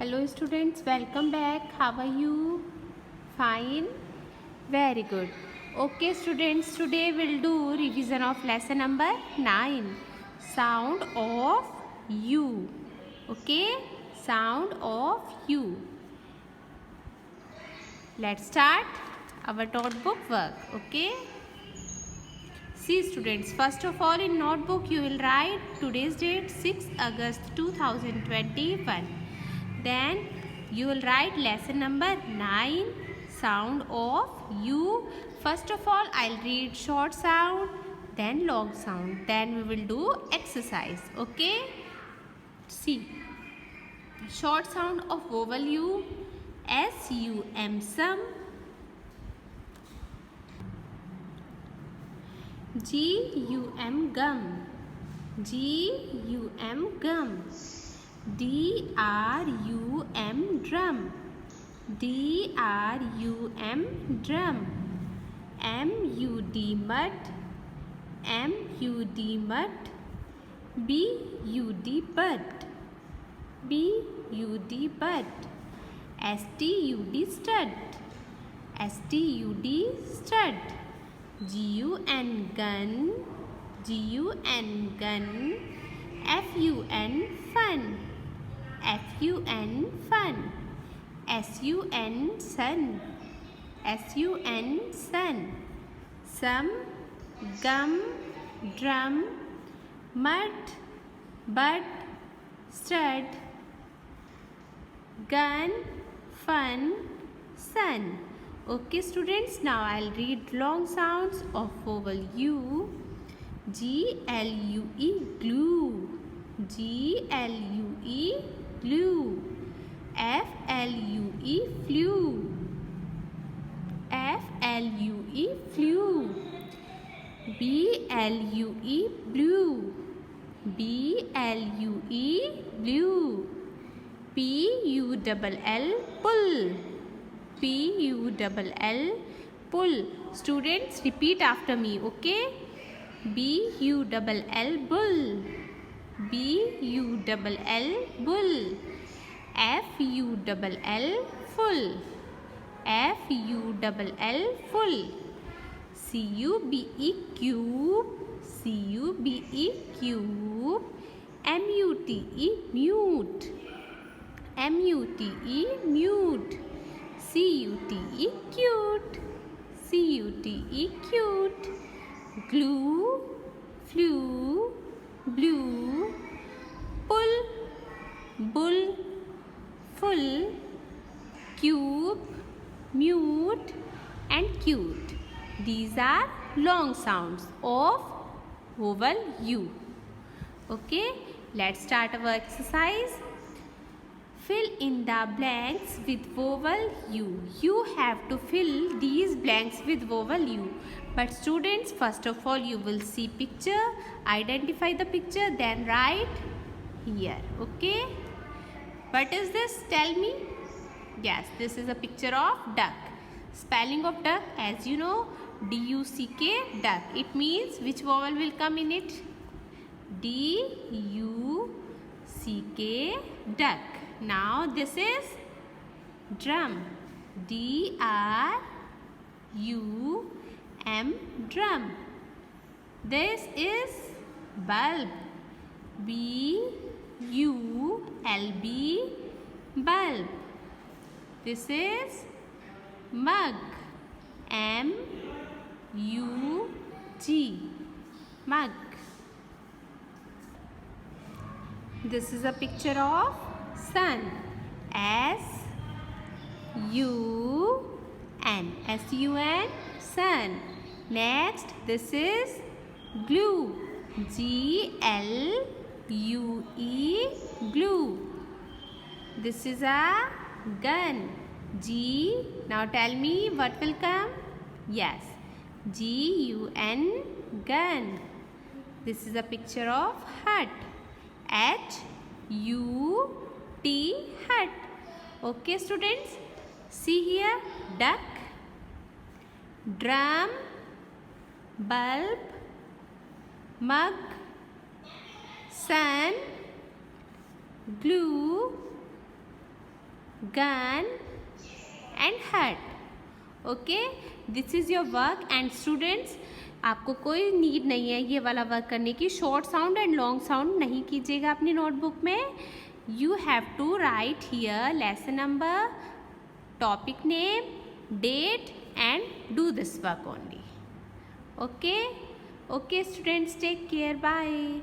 Hello students, welcome back. How are you? Fine? Very good. Okay students, today we'll do revision of lesson number 9. Sound of U. Okay? Sound of U. Let's start our notebook work. Okay? See students, first of all in notebook you will write today's date 6 August 2021. Then you will write lesson number 9, sound of U. First of all I'll read short sound, then long sound. Then we will do exercise. Okay? See. Short sound of vowel U. S-U-M, sum. G-U-M, gum. G-U-M, gum. D-R-U-M, drum. D-R-U-M, drum. M-U-D, mud. M-U-D, mud. B-U-D, bud. B-U-D, bud. S-T-U-D, stud. S-T-U-D, stud. G-U-N, gun. G-U-N, gun. F-U-N, fun. F-U-N, fun. S-U-N, sun. S-U-N, sun. Sum, gum, drum, mud, bud, stud, gun, fun, sun. Okay students, now I'll read long sounds of vowel U. G-L-U-E, glue. G-L-U-E, glue. F-L-U-E, flew. F-L-U-E, flew. B-L-U-E, blue. B-L-U-E, blue. P-U-double-L, pull. P-U-double-L, pull. Students, repeat after me, okay? B-U-double-L, bull. B-U-double-L, bull. F-U-double-L, full. F-U-double-L, full. C-U-B-E, cube. C-U-B-E, cube. M-U-T-E, mute. M-U-T-E, mute. C-U-T-E, cute. C-U-T-E, cute. Glue, flew, blue, pull, bull, full, cube, mute and cute. These are long sounds of vowel U. Okay, let's start our exercise. Fill in the blanks with vowel U. You have to fill these blanks with vowel U. But students, first of all you will see picture, identify the picture, then write here. Okay? What is this? Tell me. Yes, this is a picture of duck. Spelling of duck, as you know, D-U-C-K, duck. It means which vowel will come in it? D-U-C-K, duck. Now this is drum. D-R-U-M, drum. This is bulb. B-U-L-B, bulb. This is mug. M-U-G, mug. This is a picture of sun. S-U-N. S-U-N, sun. Next, this is glue. G-L-U-E, glue. This is a gun. G. Now tell me what will come? Yes. G-U-N, gun. This is a picture of hut. H-U-T, hut. Okay students, see here, duck, drum, bulb, mug, sun, glue, gun and hat. Okay, this is your work. And students, आपको कोई need नहीं है ये वाला work करने की. Short sound and long sound नहीं कीजिएगा अपनी नोटबुक में. You have to write here lesson number, topic name, date and do this work only. Okay, okay students, take care, bye.